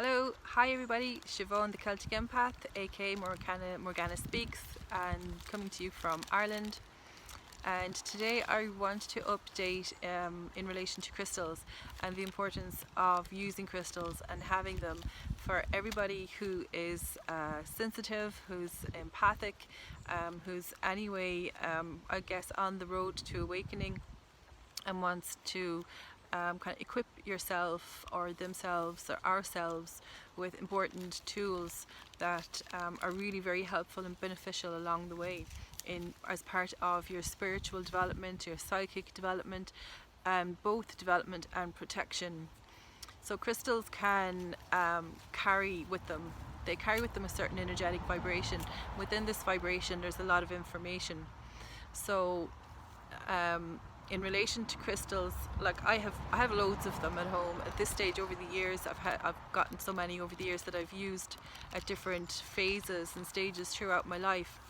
Hello, hi everybody, Siobhan the Celtic Empath, aka Morgana Speaks, and coming to you from Ireland. And today I want to update in relation to crystals and the importance of using crystals and having them for everybody who is sensitive, who's empathic, who's anyway, I guess, on the road to awakening and wants to kind of equip yourself or themselves or ourselves with important tools that are really very helpful and beneficial along the way as part of your spiritual development, your psychic development, both development and protection. So crystals can carry with them a certain energetic vibration. Within this vibration there's a lot of information. So in relation to crystals, like I have loads of them at home at this stage. Over the years I've gotten so many over the years that I've used at different phases and stages throughout my life.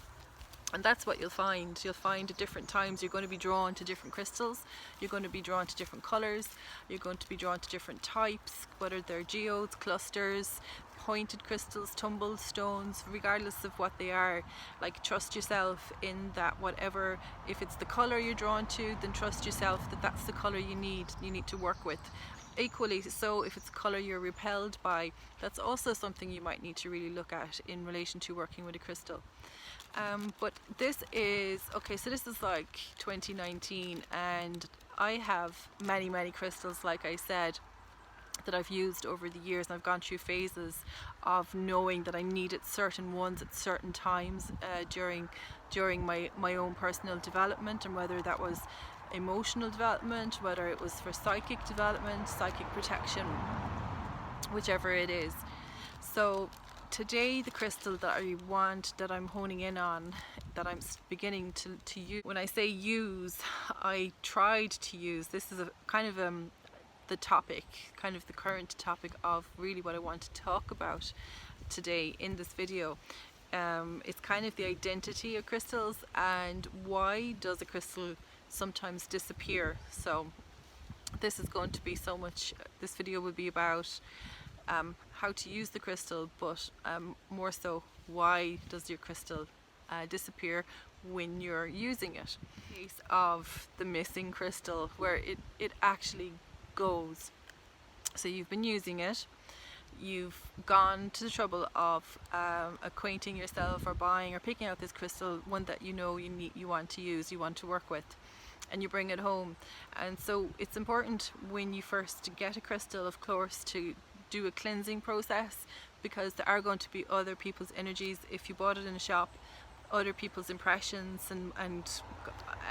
And that's what you'll find at different times you're going to be drawn to different crystals, you're going to be drawn to different colors, you're going to be drawn to different types, whether they're geodes, clusters, pointed crystals, tumbled stones, regardless of what they are. Like, trust yourself in that whatever, if it's the color you're drawn to, then trust yourself that that's the color you need to work with. Equally so, if it's a color you're repelled by, that's also something you might need to really look at in relation to working with a crystal. But this is like 2019, and I have many crystals, like I said, that I've used over the years, and I've gone through phases of knowing that I needed certain ones at certain times during my own personal development, and whether that was emotional development, whether it was for psychic development, psychic protection, whichever it is. So today the crystal that I'm honing in on, that I'm beginning to use, when I say use, I tried to use, this is a kind of the topic, kind of the current topic of really what I want to talk about today in this video. It's kind of the identity of crystals and why does a crystal sometimes disappear. So this is going to be this video will be about how to use the crystal, but more so, why does your crystal disappear when you're using it. Case of the missing crystal, where it actually goes. So you've been using it, you've gone to the trouble of acquainting yourself or buying or picking out this crystal, one that you want to use, you want to work with, and you bring it home. And so it's important when you first get a crystal, of course, to do a cleansing process, because there are going to be other people's energies. If you bought it in a shop, other people's impressions and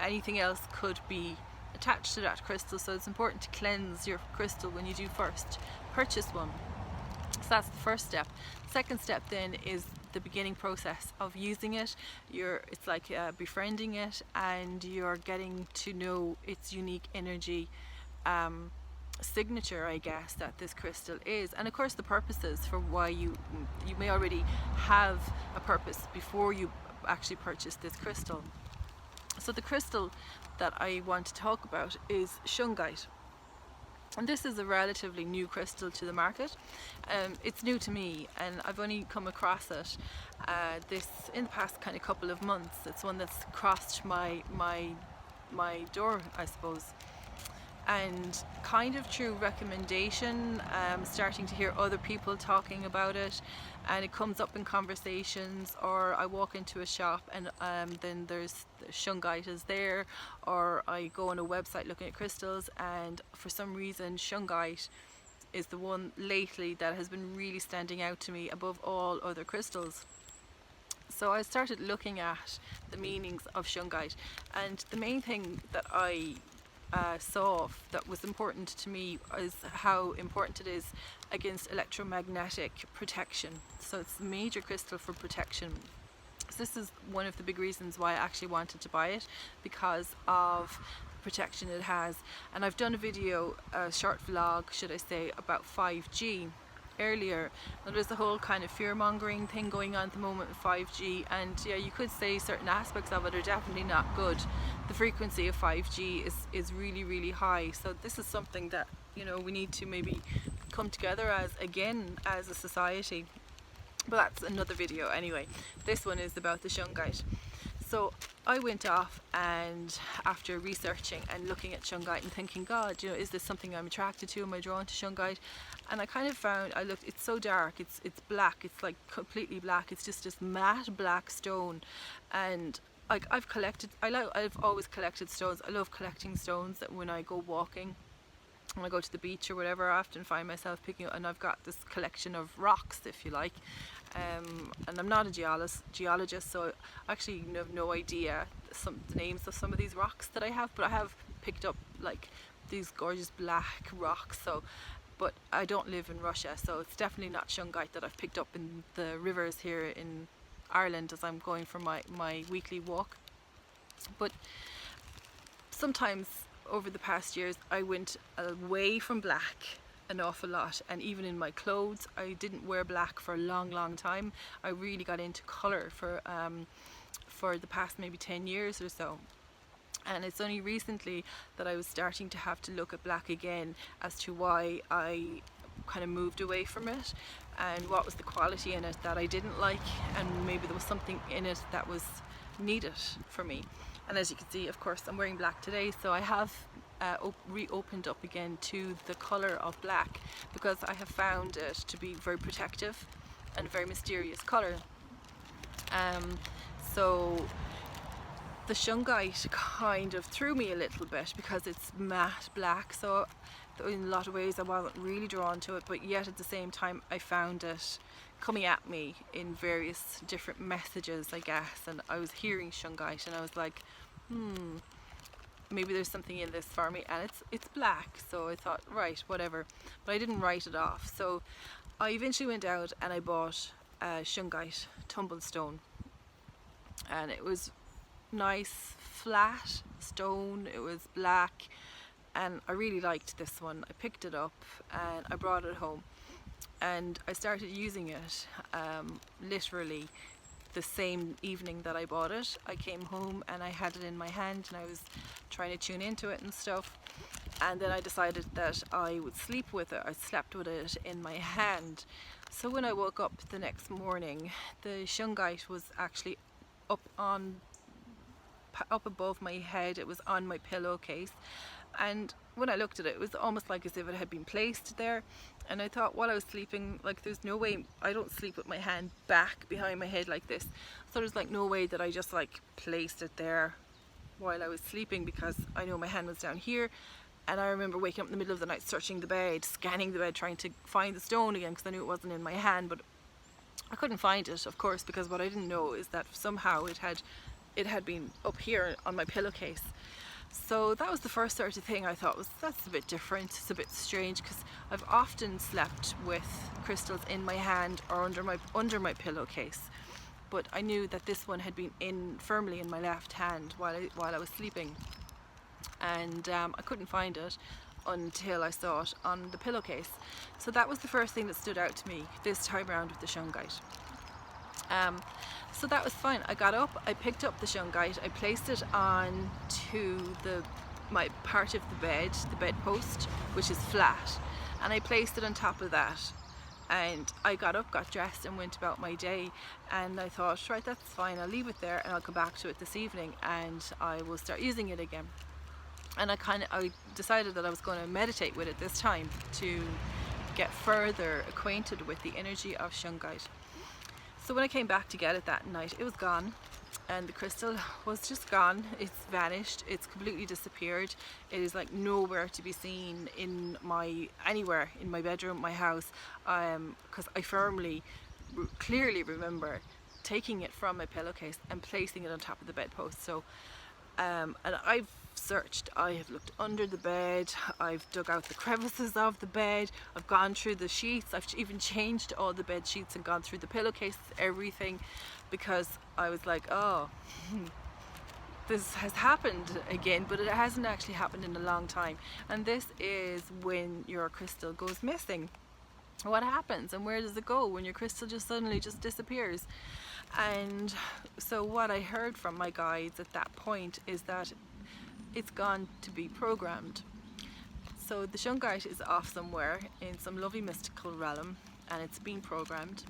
anything else could be attached to that crystal. So it's important to cleanse your crystal when you do first purchase one. So that's the first step. Second step then is the beginning process of using it. It's like befriending it, and you're getting to know its unique energy signature, I guess, that this crystal is, and of course the purposes for why you may already have a purpose before you actually purchase this crystal. So the crystal that I want to talk about is Shungite, and this is a relatively new crystal to the market. It's new to me, and I've only come across it this in the past kind of couple of months. It's one that's crossed my door, I suppose, and kind of through recommendation, starting to hear other people talking about it, and it comes up in conversations, or I walk into a shop and then there's Shungite is there, or I go on a website looking at crystals, and for some reason Shungite is the one lately that has been really standing out to me above all other crystals. So I started looking at the meanings of Shungite, and the main thing that I saw that was important to me is how important it is against electromagnetic protection. So it's a major crystal for protection. So this is one of the big reasons why I actually wanted to buy it, because of protection it has. And I've done a video, a short vlog should I say, about 5G earlier. Now, there's the whole kind of fear-mongering thing going on at the moment with 5G, and yeah, you could say certain aspects of it are definitely not good. The frequency of 5G is really high, so this is something that we need to maybe come together as a society. But that's another video anyway. This one is about the Shungite. So I went off, and after researching and looking at Shungite and thinking, God, you know, is this something I'm attracted to? Am I drawn to Shungite? And I kind of found, it's so dark, it's black, it's like completely black, it's just this matte black stone. And like I've always collected stones. I love collecting stones. That when I go walking, when I go to the beach or whatever, I often find myself picking up, and I've got this collection of rocks, if you like. And I'm not a geologist, so I actually have no idea the names of some of these rocks that I have, but I have picked up like these gorgeous black rocks. But I don't live in Russia, so it's definitely not Shungite that I've picked up in the rivers here in Ireland as I'm going for my weekly walk. But sometimes over the past years I went away from black an awful lot, and even in my clothes I didn't wear black for a long time. I really got into colour for the past maybe 10 years or so, and it's only recently that I was starting to have to look at black again as to why I kind of moved away from it, and what was the quality in it that I didn't like, and maybe there was something in it that was needed for me. And as you can see, of course, I'm wearing black today, so I have reopened up again to the colour of black, because I have found it to be very protective and a very mysterious colour. So the Shungite kind of threw me a little bit because it's matte black, so in a lot of ways I wasn't really drawn to it, but yet at the same time I found it coming at me in various different messages, I guess, and I was hearing Shungite and I was like, maybe there's something in this for me, and it's black, so I thought, right, whatever, but I didn't write it off. So I eventually went out and I bought a Shungite tumblestone, and it was nice flat stone, it was black, and I really liked this one. I picked it up and I brought it home, and I started using it literally the same evening that I bought it. I came home and I had it in my hand and I was trying to tune into it and stuff, and then I decided that I would sleep with it. I slept with it in my hand. So when I woke up the next morning, the Shungite was actually up above my head. It was on my pillowcase, and when I looked at it, it was almost like as if it had been placed there. And I thought, while I was sleeping, like, there's no way, I don't sleep with my hand back behind my head like this, so there's like no way that I just like placed it there while I was sleeping, because I know my hand was down here. And I remember waking up in the middle of the night, searching the bed, scanning the bed, trying to find the stone again, because I knew it wasn't in my hand, but I couldn't find it, of course, because what I didn't know is that somehow it had been up here on my pillowcase. So that was the first sort of thing I thought was, that's a bit different, it's a bit strange, because I've often slept with crystals in my hand or under my pillowcase, but I knew that this one had been firmly in my left hand while I was sleeping, and I couldn't find it until I saw it on the pillowcase. So that was the first thing that stood out to me this time around with the Shungite. So that was fine. I got up, I picked up the Shungite, I placed it on to my part of the bedpost, which is flat, and I placed it on top of that. And I got up, got dressed and went about my day, and I thought, right, that's fine, I'll leave it there and I'll come back to it this evening and I will start using it again. And I decided that I was going to meditate with it this time to get further acquainted with the energy of Shungite. So when I came back to get it that night, it was gone, and the crystal was just gone. It's vanished, it's completely disappeared. It is like nowhere to be seen anywhere in my bedroom, my house, because I clearly remember taking it from my pillowcase and placing it on top of the bedpost. So and I've searched, I have looked under the bed, I've dug out the crevices of the bed, I've gone through the sheets, I've even changed all the bed sheets and gone through the pillowcases, everything, because I was like, oh, this has happened again, but it hasn't actually happened in a long time. And this is when your crystal goes missing. What happens and where does it go when your crystal just suddenly just disappears? And so what I heard from my guides at that point is that it's gone to be programmed. So the Shungite is off somewhere in some lovely mystical realm, and it's been programmed.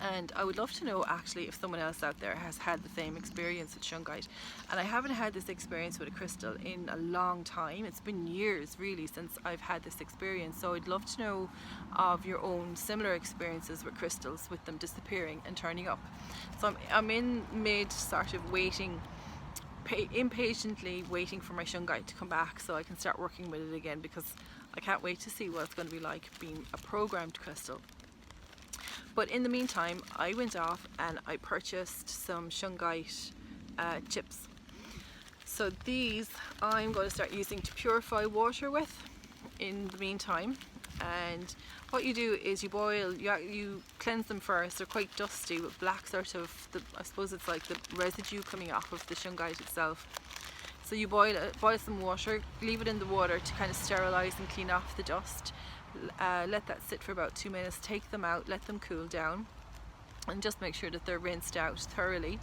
And I would love to know actually if someone else out there has had the same experience with Shungite. And I haven't had this experience with a crystal in a long time. It's been years really since I've had this experience. So I'd love to know of your own similar experiences with crystals, with them disappearing and turning up. So I'm in mid sort of waiting, impatiently waiting for my Shungite to come back so I can start working with it again, because I can't wait to see what it's going to be like being a programmed crystal. But in the meantime, I went off and I purchased some Shungite chips. So these I'm going to start using to purify water with in the meantime. And what you do is you boil, you cleanse them first. They're quite dusty with black sort of, I suppose it's like the residue coming off of the Shungite itself. So you boil some water, leave it in the water to kind of sterilize and clean off the dust. Let that sit for about 2 minutes, take them out, let them cool down, and just make sure that they're rinsed out thoroughly.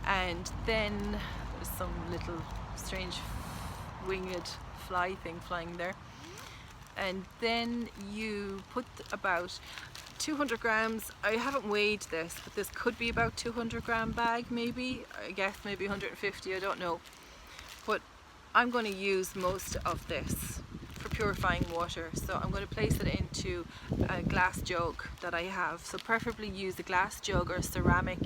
And then there's some little strange winged fly thing flying there. And then you put about 200 grams, I haven't weighed this, but this could be about 200-gram bag maybe, I guess maybe 150, I don't know. But I'm going to use most of this for purifying water, so I'm going to place it into a glass jug that I have. So preferably use a glass jug or ceramic,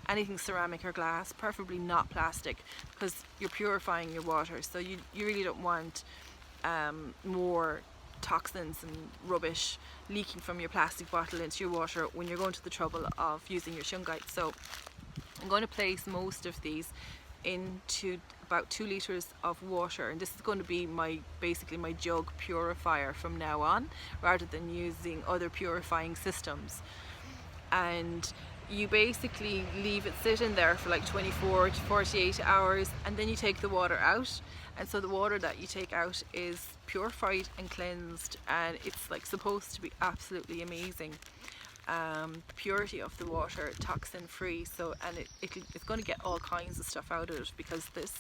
anything ceramic or glass, preferably not plastic, because you're purifying your water, so you really don't want more toxins and rubbish leaking from your plastic bottle into your water when you're going to the trouble of using your Shungite. So I'm going to place most of these into about 2 litres of water, and this is going to be basically my jug purifier from now on, rather than using other purifying systems. And you basically leave it sit in there for like 24 to 48 hours, and then you take the water out. And so the water that you take out is purified and cleansed, and it's like supposed to be absolutely amazing. The purity of the water, toxin free, so, and it's going to get all kinds of stuff out of it, because this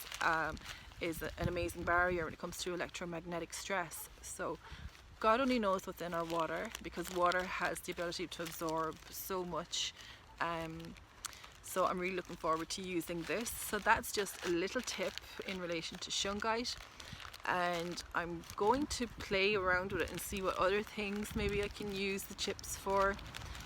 is an amazing barrier when it comes to electromagnetic stress. So God only knows what's in our water, because water has the ability to absorb so much. So I'm really looking forward to using this. So that's just a little tip in relation to Shungite, and I'm going to play around with it and see what other things maybe I can use the chips for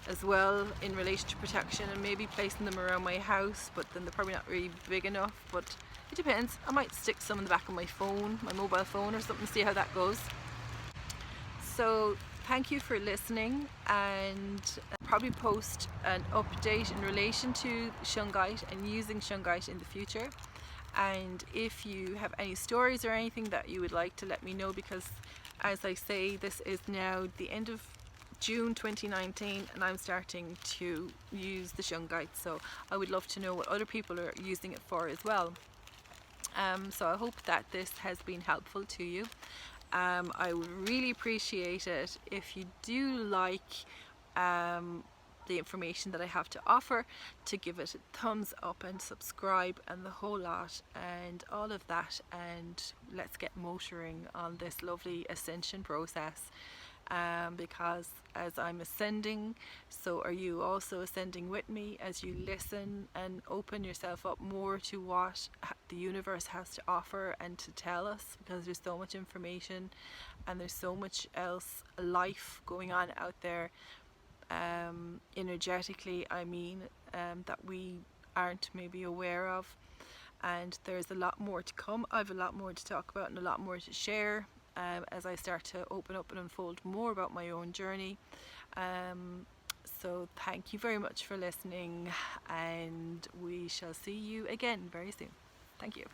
as well in relation to protection, and maybe placing them around my house, but then they're probably not really big enough, but it depends. I might stick some in the back of my phone, my mobile phone or something, see how that goes. So thank you for listening, and I'll probably post an update in relation to Shungite and using Shungite in the future. And if you have any stories or anything that you would like to let me know, because as I say, this is now the end of June 2019 and I'm starting to use the Shungite, so I would love to know what other people are using it for as well. So I hope that this has been helpful to you. I would really appreciate it if you do like the information that I have to offer, to give it a thumbs up and subscribe and the whole lot and all of that, and let's get motoring on this lovely ascension process. Because as I'm ascending, so are you also ascending with me as you listen and open yourself up more to what the universe has to offer and to tell us, because there's so much information and there's so much else life going on out there, energetically I mean, that we aren't maybe aware of, and there's a lot more to come. I have a lot more to talk about and a lot more to share as I start to open up and unfold more about my own journey. So thank you very much for listening, and we shall see you again very soon. Thank you.